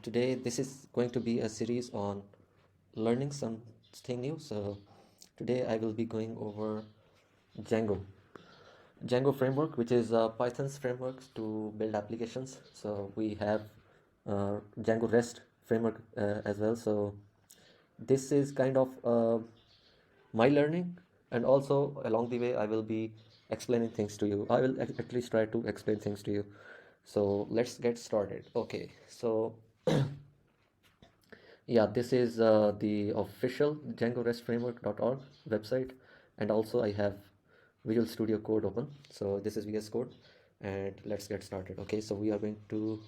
Today, this is going to be a series on learning something new. So, today I will be going over Django. Django framework, which is Python's framework to build applications. So, we have Django REST framework as well. So, this is kind of my learning, and also along the way, I will be explaining things to you. I will at least try to explain things to you. So, let's get started. Okay, so yeah, this is the official Django REST framework.org website, and also I have Visual Studio Code open. So this is VS Code, and let's get started. Okay, so we are going to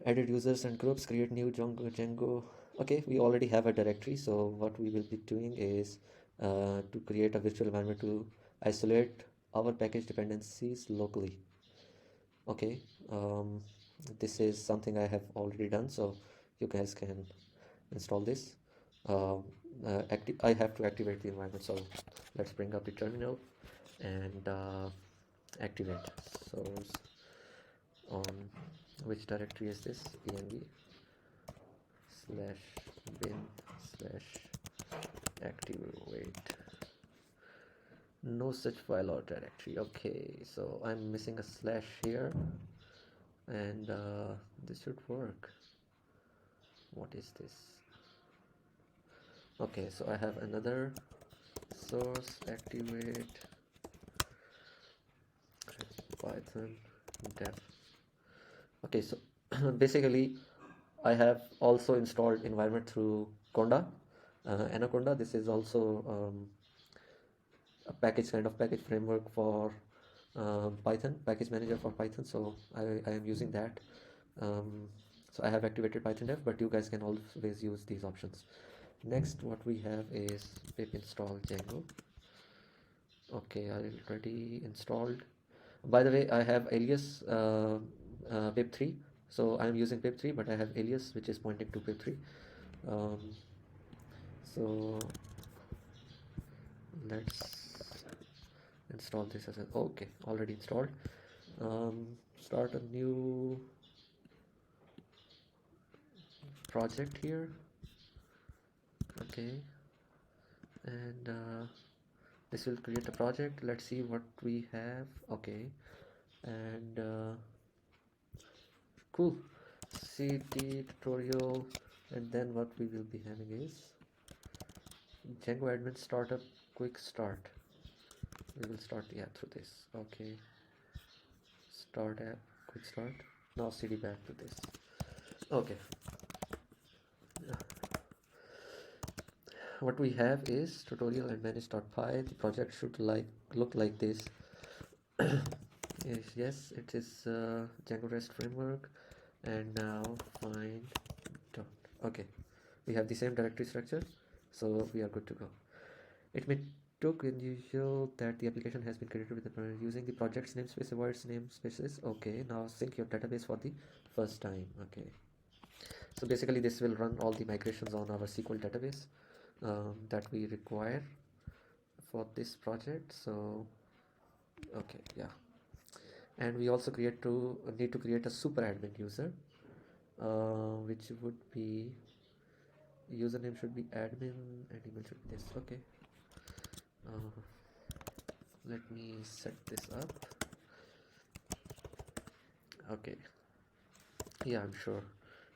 edit users and groups, create new Django. Okay, we already have a directory, so what we will be doing is to create a virtual environment to isolate our package dependencies locally. Okay, this is something I have already done, so you guys can install this. I have to activate the environment, so let's bring up the terminal and activate. Source on which directory is this? env slash bin slash activate. No such file or directory. Okay, so I'm missing a slash here, and this should work. What is this? Okay, so I have another source activate python dev. Okay, so basically I have also installed environment through Conda, Anaconda. This is also a kind of package framework for Python, package manager for Python. So I am using that. So I have activated Python dev, but you guys can always use these options. Next, what we have is pip install Django. Okay, I already installed. By the way, I have alias pip3, so I am using pip3, but I have alias which is pointing to pip3. So let's install this as a okay, already installed. Start a new project here. Okay, and this will create a project. Let's see what we have. Okay, and cool. cd tutorial, and then what we will be having is Django admin startup quick start. We will start through this. Okay, start app quick start. Now cd back to this. Okay, what we have is tutorial and manage.py. The project should look like this. yes, it is Django REST framework, and now find dot. Okay, we have the same directory structure, so we are good to go. It may took unusual that the application has been created with the using the project's namespace avoids namespaces. Okay, now sync your database for the first time. Okay, so basically this will run all the migrations on our SQL database that we require for this project. So okay, yeah, and we also need to create a super admin user, which would be username should be admin and email should be this. Okay, let me set this up. Okay, yeah, I'm sure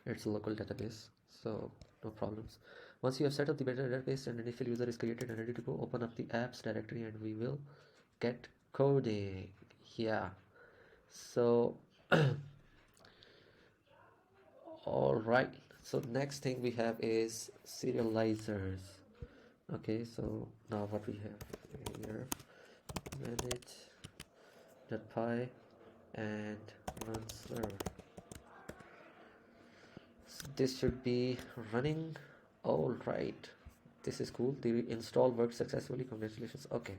it's a local database, so no problems. Once you have set up the database and initial user is created and ready to go, open up the apps directory and we will get coding. Yeah, so all right, so next thing we have is serializers. Okay, so now what we have here, manage.py and run serve. So this should be running. All right, this is cool. The install worked successfully. Congratulations. Okay,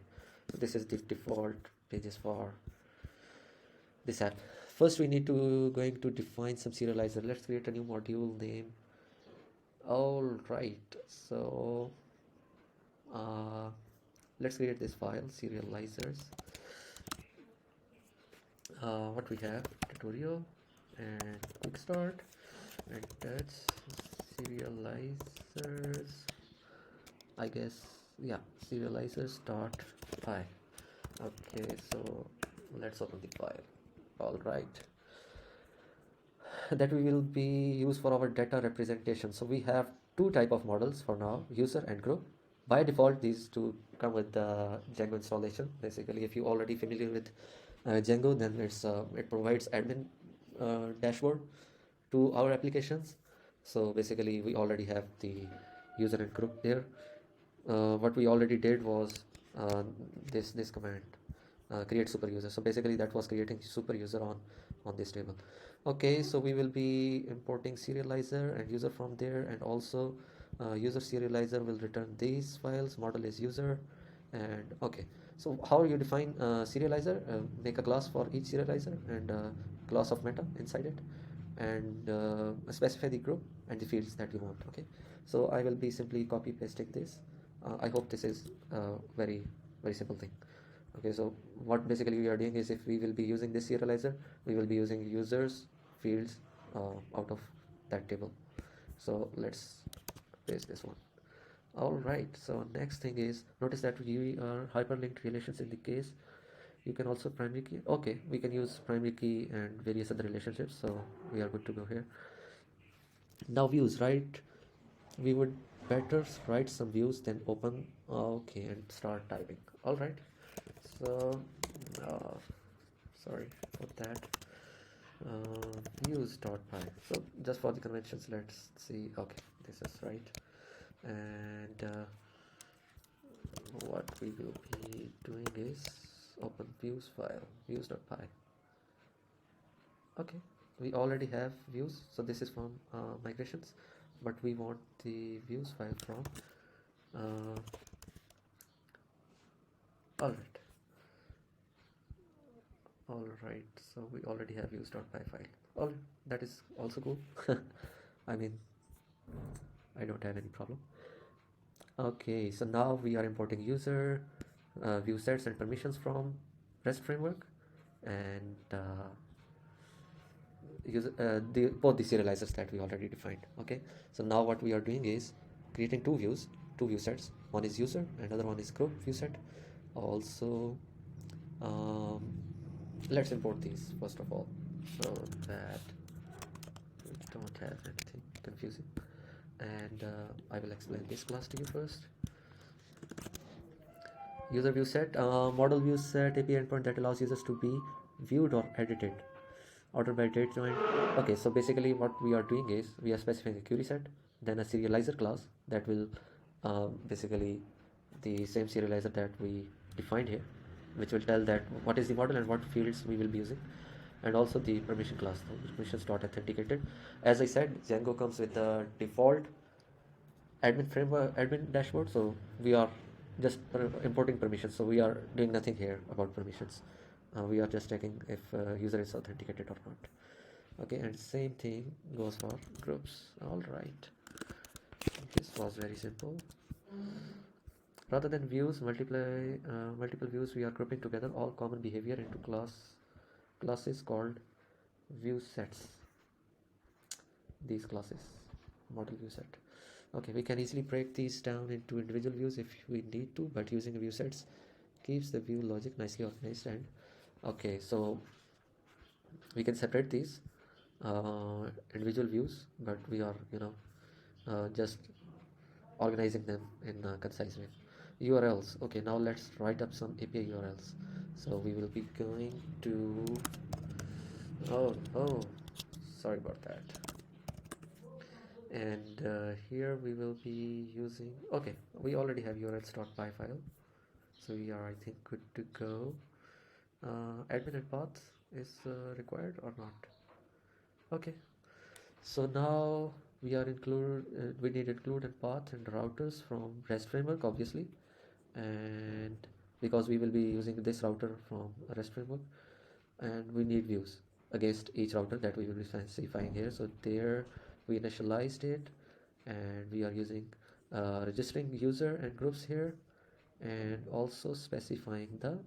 so this is the default pages for this app. First, we need to going to define some serializer. Let's create a new module name. All right, so let's create this file serializers. What we have tutorial and quick start, and that's serializers, I guess. Yeah, serializers dot py. Okay, so let's open the file. All right, that we will be used for our data representation. So we have two type of models for now, user and group. By default, these two come with the Django installation. Basically, if you already familiar with Django, then it provides admin dashboard to our applications. So basically, we already have the user and group there. What we already did was uh, this command, create super user. So basically, that was creating super user on this table. Okay, so we will be importing serializer and user from there, and also user serializer will return these files. Model is user, and okay. So how you define serializer? Make a class for each serializer and class of meta inside it, and specify the group and the fields that you want. Okay, so I will be simply copy pasting this. I hope this is very simple thing. Okay, so what basically we are doing is, if we will be using this serializer, we will be using users fields out of that table. So let's paste this one. All right, so next thing is, notice that we are hyperlinked relations in the case. You can also primary key. Okay, we can use primary key and various other relationships, so we are good to go here. Now views, right? We would better write some views than open. Okay, and start typing. All right, so uh, sorry for that. Views.py. So just for the conventions, let's see. Okay, this is right. And what we will be doing is open views file, views.py. Okay, we already have views, so this is from migrations, but we want the views file from all right. So we already have views.py file. All right, that is also cool. I mean, I don't have any problem. Okay, so now we are importing user, view sets and permissions from REST framework, and both the serializers that we already defined. Okay, so now what we are doing is creating two view sets. One is user, another one is group view set. Also, um, let's import these first of all, so that we don't have anything confusing. And I will explain this class to you first. User view set, model view set API endpoint that allows users to be viewed or edited. Order by date join. Okay, so basically what we are doing is, we are specifying a query set, then a serializer class that will basically the same serializer that we defined here, which will tell that what is the model and what fields we will be using, and also the permission class, permissions dot authenticated. As I said, Django comes with the default admin framework, admin dashboard, so we are just importing permissions, so we are doing nothing here about permissions. We are just checking if user is authenticated or not. Okay, and same thing goes for groups. All right, this was very simple. Rather than views multiple views, we are grouping together all common behavior into classes called view sets. These classes, model view set. Okay, we can easily break these down into individual views if we need to, but using view sets keeps the view logic nicely organized. And okay, so we can separate these individual views, but we are just organizing them in a concise way. URLs. Okay, now let's write up some API URLs. So we will be going to oh sorry about that. And here we will be using, okay, we already have urls.py file, so we are, I think, good to go. Admin and path is required or not? Okay, so now we are we need include and path and routers from REST framework, obviously, and because we will be using this router from REST framework, and we need views against each router that we will be specifying here. So there we initialized it, and we are using registering user and groups here, and also specifying the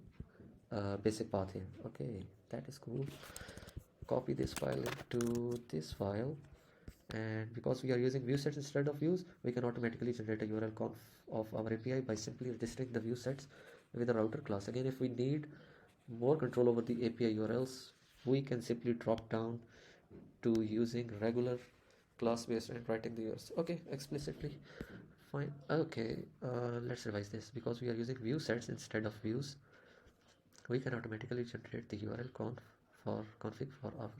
basic path here. Okay, that is cool. copy this file into this file, and because we are using view sets instead of views, we can automatically generate a URL conf of our API by simply registering the view sets with the router class. Again, if we need more control over the API URLs, we can simply drop down to using regular class based and writing the URLs. Okay, explicitly. Fine. Okay, let's revise this. Because we are using view sets instead of views, we can automatically generate the URL config for our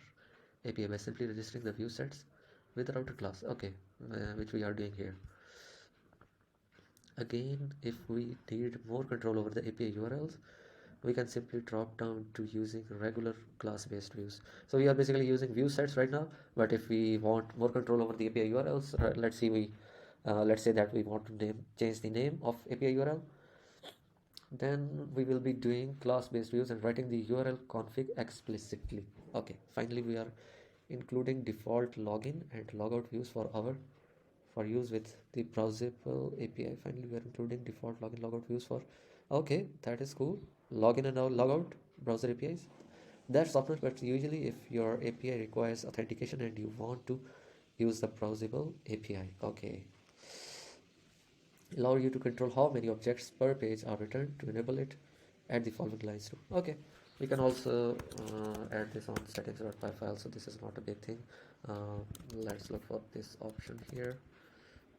API by simply registering the view sets with the router class. Okay, which we are doing here. Again, if we need more control over the API URLs, we can simply drop down to using regular class based views. So we are basically using view sets right now, but if we want more control over the API URLs, let's say that we want to change the name of API URL, then we will be doing class based views and writing the URL config explicitly. Okay, finally we are including default login and logout views for use with the browsable API. Finally we are including default login logout views for, okay, that is cool. Login and logout browser APIs, that's optional, but usually if your API requires authentication and you want to use the browsable API, okay, allow you to control how many objects per page are returned. To enable it, add the following lines too. Okay, we can also add this on settings.py file, so this is not a big thing. Let's look for this option here,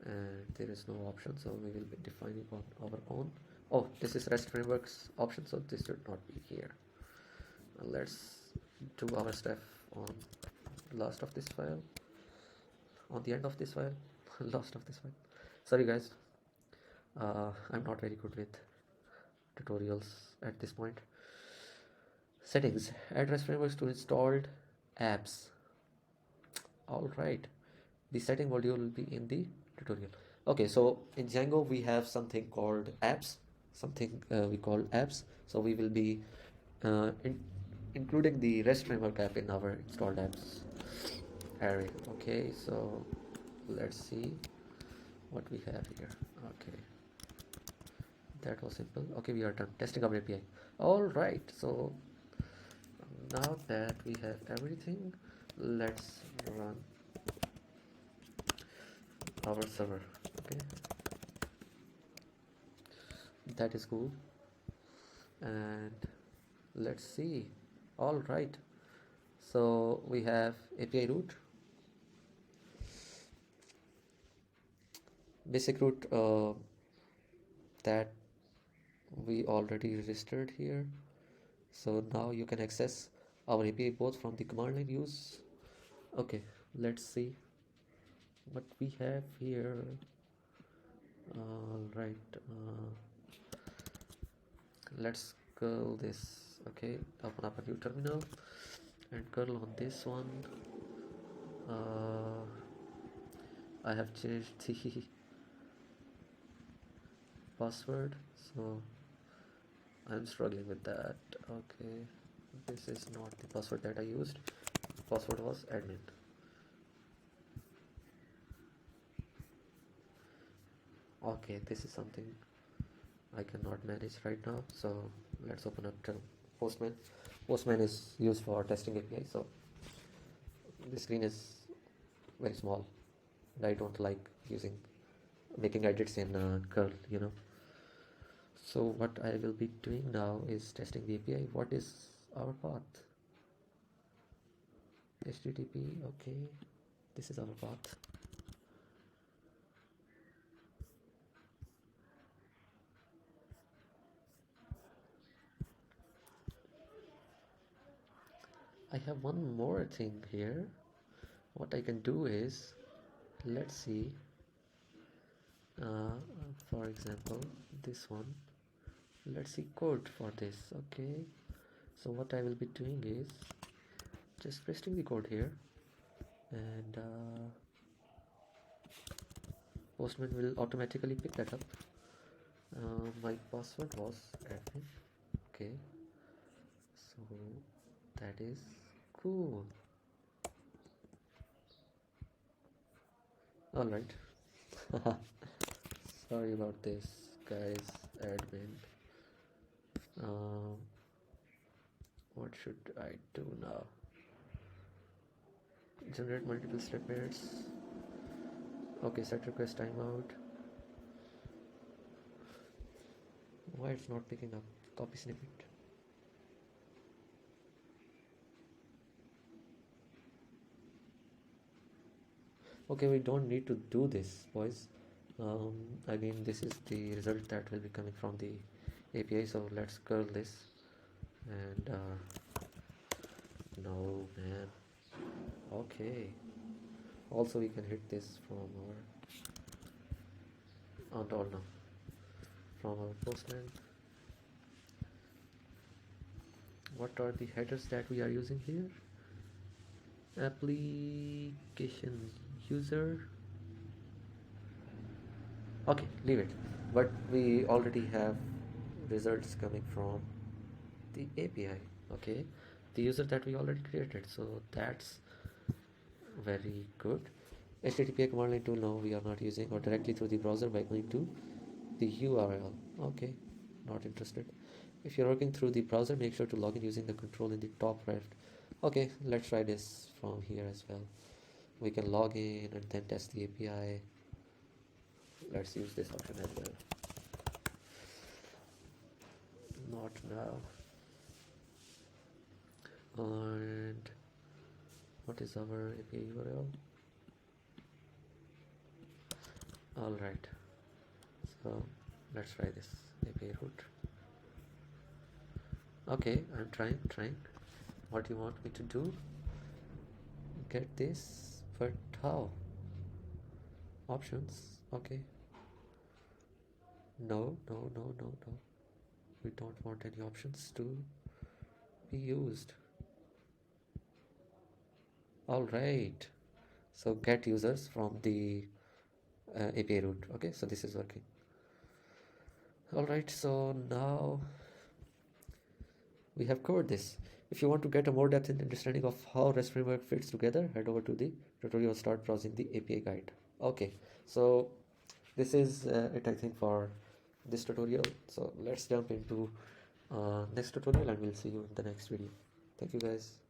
and there is no option, so we will be defining on our own. Oh, this is REST frameworks option, so this should not be here. Let's do our stuff on last of this file, on the end of this file, last of this file. Sorry guys, I'm not very good with tutorials at this point. Settings, add REST frameworks to installed apps. All right, the setting module will be in the tutorial. Okay, so in Django we have something called apps, we call apps. So we will be including the REST framework app in our installed apps array. Okay, so let's see what we have here. Okay, that was simple. Okay, we are done testing our API. All right, so now that we have everything, let's run our server. Okay, that is cool, and let's see. All right, so we have API root, basic root that we already registered here. So now you can access our API both from the command line use. Okay, let's see what we have here. All right, let's curl this. Okay, open up a new terminal and curl on this one. I have changed the password, so I'm struggling with that. Okay, this is not the password that I used. Password was admin. Okay, this is something I cannot manage right now, so let's open up Postman. Postman is used for testing API, so the screen is very small and I don't like making edits in curl, So what I will be doing now is testing the API. What is our path? HTTP. Okay, this is our path. I have one more thing here. What I can do is, let's see, for example, this one. Let's see code for this. Okay, so what I will be doing is just pasting the code here, and Postman will automatically pick that up. My password was admin. Okay, so that is cool. All right. Sorry about this, guys. Admin. What should I do now? Generate multiple snippets. Okay, set request timeout. Why it's not picking up? Copy snippet. Okay, we don't need to do this, boys. I mean, this is the result that will be coming from the API, so let's curl this. And no, man. Okay. Also, we can hit this from our now from our Postman. What are the headers that we are using here? Application user. Okay, leave it. But we already have results coming from the API. Okay, the user that we already created, so that's very good. HTTP command line tool, no, we are not using, or directly through the browser by going to the URL. Okay, not interested. If you're working through the browser, make sure to log in using the control in the top right. Okay, let's try this from here as well. We can log in and then test the API. Let's use this option as well. Not now. And what is our API URL? Alright, so let's try this API root. Okay, I'm trying. What do you want me to do? Get this, but how? Options, okay. No. We don't want any options to be used. Alright, so get users from the API root. Okay, so this is working. Alright, so now we have covered this. If you want to get a more depth in understanding of how REST framework fits together, head over to the tutorial and start browsing the API guide. Okay, so this is it, I think, for this tutorial. So let's jump into next tutorial and we'll see you in the next video. Thank you guys.